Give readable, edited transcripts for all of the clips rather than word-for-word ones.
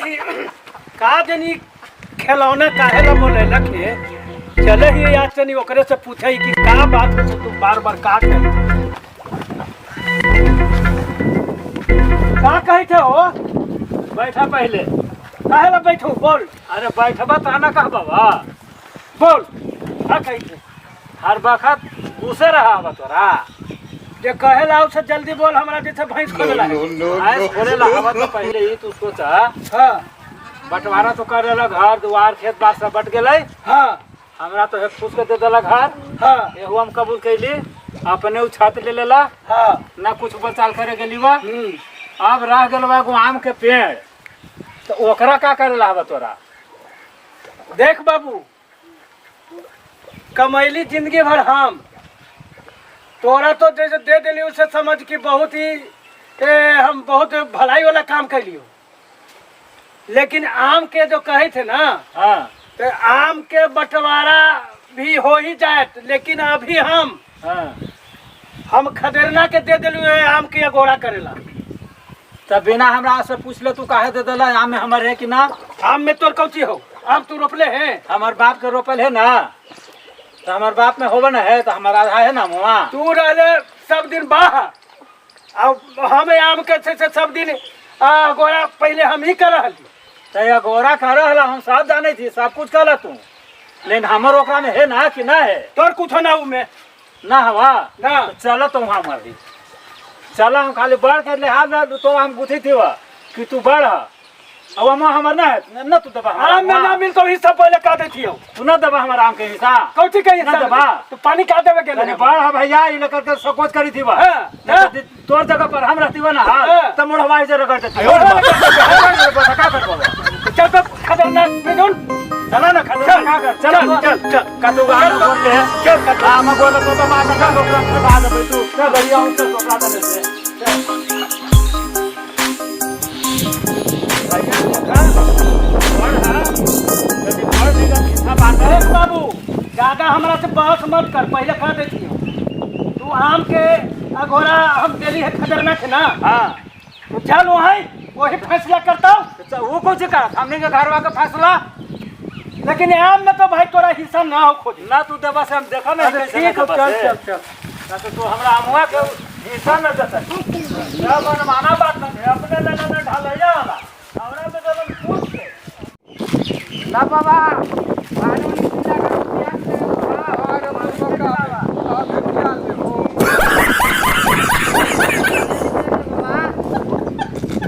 ही का जनी खिलौना काहे ला बोले लखे चले ही आज तनी ओकरे से पूछे कि का बात है तू बार बार का कहे थे हो बैठा पहले काहे ला बैठो बोल। अरे बैठबा ताना कहा बाबा बोल का कही थे हर वक्त उसे रहा बा तोरा जे कहे ला उसे जल्दी बोल हमरा जैसे भैंस खोले ला भैंस खोले ला हवा तो पहले ही तू सोचा। हां बंटवारा तो कर देला घर द्वार खेत बात सब बट गेलै। हां हमरा तो एक फूस के दे देला घर। हां एहू हम कबूल कैली अपने उ छत ले लेला। हां ना कुछ बचाल करे गेली बा। अब रह गेल बा एगो आम के पेड़ तो ओकरा का करे ला हवा तोरा। देख बाबू कमैली जिंदगी भर हम तोरा तो जैसे दे दिली उसे समझ कि बहुत ही हम बहुत भलाई वाला काम कर लियो लेकिन आम के जो कहे थे ना। हाँ तो आम के बंटवारा भी हो ही जाए लेकिन अभी हम खदेरना के दे दिलू आम के अगोड़ा करेला। तब बिना हमरा से पूछ ले तू काहे दे देला आम में हमर है कि ना। आम में तोर कौची हो आम तू रोपले है हमार बाप के रोपल है ना तो हमार बाप में होबे ना है तो हमारा आधा है ना मुआ तू रहले सब दिन बाहर अब हमें आम के से सब दिन गोरा पहले हम ही कर रहली तो गोरा कर रहला हम सब जाने थी सब कुछ कर तू लेकिन हमर ओकरा में है ना कि ना है तोर कुछ ना उ में ना हवा ना तो चलो तो वहां मर चलो हम खाली बढ़ कर ले हाथ तो हम बुझी थी कि तू बढ़ अब हम हमर ना है ना तू दबा आम में ना मिल तो हिस्सा पहले का देती हो तू ना दबा हमारा आम के हिस्सा कौची के हिस्सा दबा तो पानी का देवे के नहीं बढ़ भैया ई लेकर के सकोच करी थी तोर जगह पर हम रहती ना त मोड़ हवाई से रगड़ देती का कर बोले चल तो खतरनाक बिजुन चला ना खतरनाक का कर चल चल का तू गाना बोल ले चल का हम बोल तो मार का लोग बाद में तू का गरिया उन से टोकरा दे से बाबू ज्यादा हमरा से बहस मत कर पहले कह देती तू आम के अघोरा हम दिल्ली है खतरनाक है ना। हाँ तो चल वही फैसला करता हूँ वो कुछ कर हमने के घरवा का फैसला लेकिन आम में तो भाई तोरा हिस्सा ना हो खोज ना तू देवा से हम देखा ना ठीक है चल चल चल तो हमरा अमुआ के हिस्सा न देता क्या मनमाना बात ना है अपने लेना ना ढालैया वाला हमरा में तो पूछ के ना बाबा कानूनी पूजा कर ध्यान से और हमको का और ध्यान से हो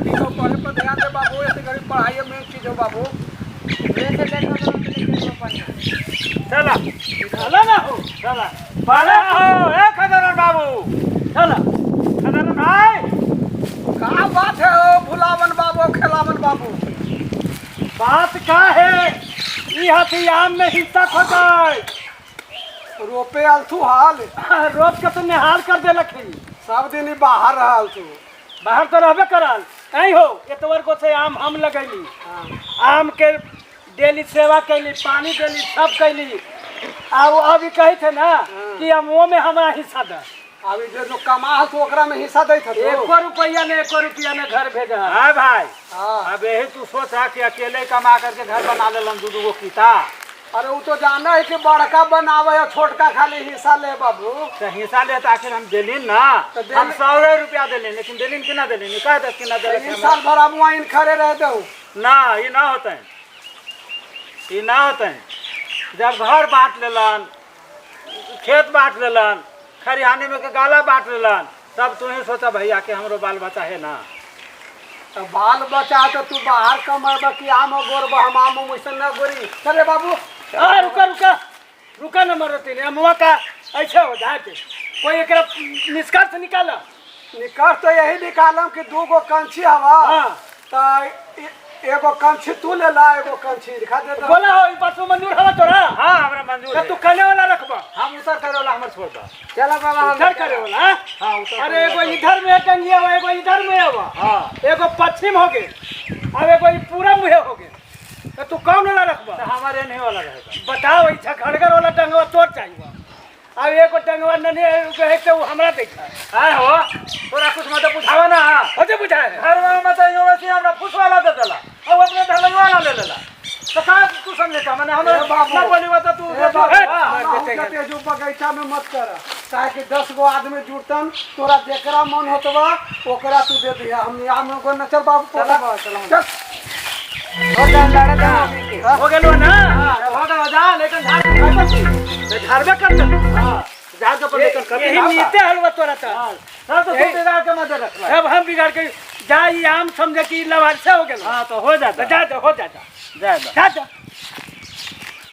इनको पढ़े पर ध्यान दे बाबू ऐसे गरीब पढ़ाई में चीज हो बाबू ऐसे चला चला ना हो चला बाला हो ए खदरन बाबू चला खदरन भाई का बात है ओ भुलावन बाबू खेलावन बाबू बात का है ई हाथी आम में हिस्सा खोजाय रोपे आल तू हाल रोप के तो निहाल कर दे लखी सब दिन ही बाहर रहल तू बाहर तो रहबे करल कहीं हो एतवर को से आम हम लगैली आम के डेली सेवा कैली पानी देली सब कैली अभी कही थे ना कि अमो में हमारा हिस्सा दे अभी जो कमा तो ओकरा में हिस्सा दे थे 1 रुपया ने 1 रुपया ने घर भेजा है भाई। अब यही तू सोचा कि अकेले कमा करके घर बना लेलन दू गो कीता अरे वो तो जाना है कि बड़का बनावे या छोटका खाली हिस्सा ले बाबू तो हिस्सा ले तो आखिर हम देलिन ना तो हम 100 रुपया देलिन लेकिन देलिन कि ना देलिन कह दे कि ना देलिन साल भर हम वहीं खड़े रह दो ना ये ना होता है ये ना होता है जब घर बांट लेलन खेत बांट लेलन खरिहानी में के गाला बांट लेलन तब तू ही सोचा भैया कि हमरो बाल बच्चा है ना तो बाल बच्चा तो तू बाहर कमाबा कि आम गोरबा हम आम वैसे ना गोरी चले बाबू रुका रुका रुका न मरती नहीं अमुआ का ऐसे हो जाए कोई एक निष्कर्ष निकाला निष्कर्ष तो यही निकालम कि 2 गो कंची हवा तो एगो कंची तू ले ला एगो कंची दिखा दे बोला हो ई बात मंजूर हवा तोरा। हां हमरा मंजूर है तू कने वाला रखबा हम उतर करे वाला हमर छोड़ दा चला बाबा हम उतर करे वाला हां उतर अरे एगो इधर में टंगिया हुआ एगो इधर में हुआ हां एगो पश्चिम हो गए अब एगो पूरा मुहे हो गए तो तू कौन वाला रखबा तो हमारे नहीं वाला रहेगा बताओ इच्छा खड़गर वाला टंगवा तोड़ चाहिए अब एको टंगवा नने है तो हमरा देखा हां हो तोरा कुछ मत बुझावा ना हो जे बुझाए घर में मत यो वैसे हमरा फुस वाला दे देला अब अपने हम ए बाबू। ना बोली बता तू ए बाबू, ए, हम कहते जो बगीचा में मत कर काहे कि 10 गो आदमी जुटतन तोरा जेकरा मन होतबा ओकरा तू दे दिया हम आम को न चल बाबू चल हो गेलो ना हो गया जा लेकिन झाड़ में कर दे हां झाड़ के पर लेकर कर यही नीते हलवा तोरा था हां तो तू बिगाड़ के मत रख अब हम बिगाड़ के जा ये आम समझे कि लवार से हो गेल हां तो हो जाता जा हो जा जा जा